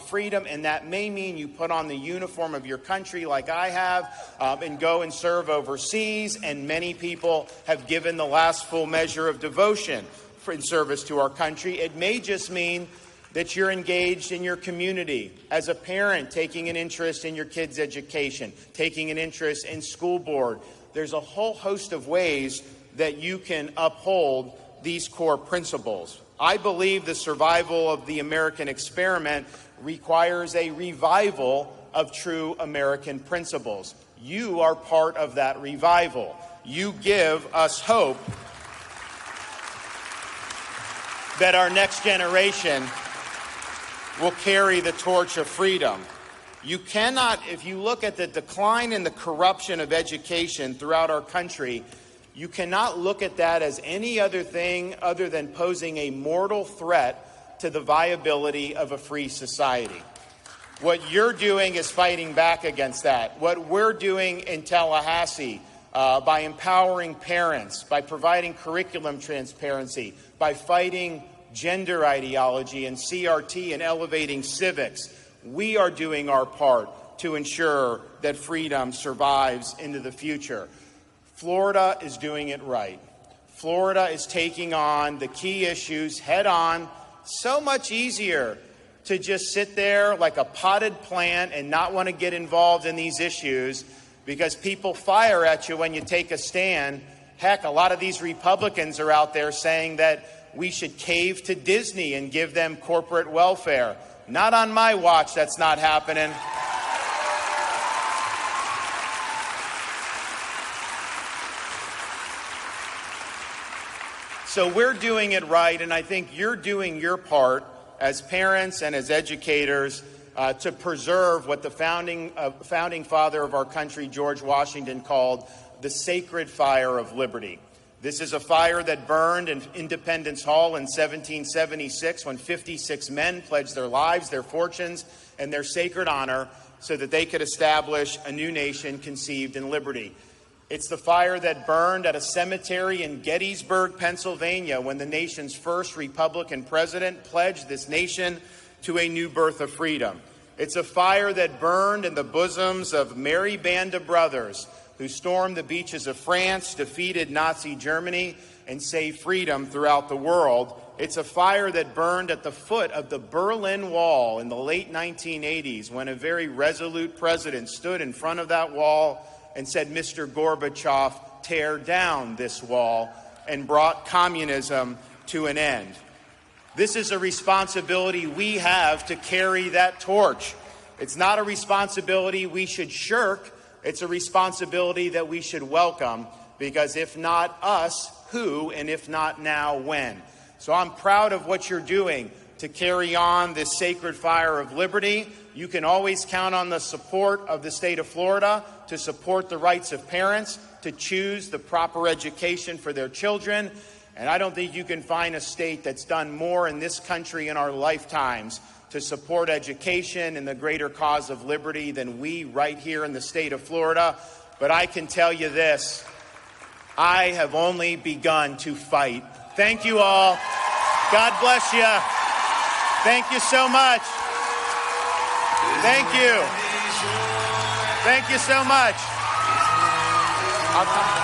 freedom, and that may mean you put on the uniform of your country like I have and go and serve overseas, and many people have given the last full measure of devotion in service to our country. It may just mean that you're engaged in your community as a parent, taking an interest in your kids' education, taking an interest in school board. There's a whole host of ways that you can uphold these core principles. I believe the survival of the American experiment requires a revival of true American principles. You are part of that revival. You give us hope that our next generation will carry the torch of freedom. You cannot, if you look at the decline in the corruption of education throughout our country, you cannot look at that as any other thing other than posing a mortal threat to the viability of a free society. What you're doing is fighting back against that. What we're doing in Tallahassee, by empowering parents, by providing curriculum transparency, by fighting gender ideology and CRT and elevating civics, we are doing our part to ensure that freedom survives into the future. Florida is doing it right. Florida is taking on the key issues head on. So much easier to just sit there like a potted plant and not want to get involved in these issues because people fire at you when you take a stand. Heck, a lot of these Republicans are out there saying that we should cave to Disney and give them corporate welfare. Not on my watch, that's not happening. So we're doing it right, and I think you're doing your part as parents and as educators to preserve what the founding father of our country, George Washington, called the sacred fire of liberty. This is a fire that burned in Independence Hall in 1776 when 56 men pledged their lives, their fortunes, and their sacred honor so that they could establish a new nation conceived in liberty. It's the fire that burned at a cemetery in Gettysburg, Pennsylvania, when the nation's first Republican president pledged this nation to a new birth of freedom. It's a fire that burned in the bosoms of merry band of brothers who stormed the beaches of France, defeated Nazi Germany, and saved freedom throughout the world. It's a fire that burned at the foot of the Berlin Wall in the late 1980s when a very resolute president stood in front of that wall and said, "Mr. Gorbachev, tear down this wall," and brought communism to an end. This is a responsibility we have to carry that torch. It's not a responsibility we should shirk. It's a responsibility that we should welcome, because if not us, who? And if not now, when? So I'm proud of what you're doing to carry on this sacred fire of liberty. You can always count on the support of the state of Florida to support the rights of parents to choose the proper education for their children. And I don't think you can find a state that's done more in this country in our lifetimes to support education and the greater cause of liberty than we right here in the state of Florida. But I can tell you this, I have only begun to fight. Thank you all. God bless you. Thank you so much. Thank you. Thank you so much. I'll come.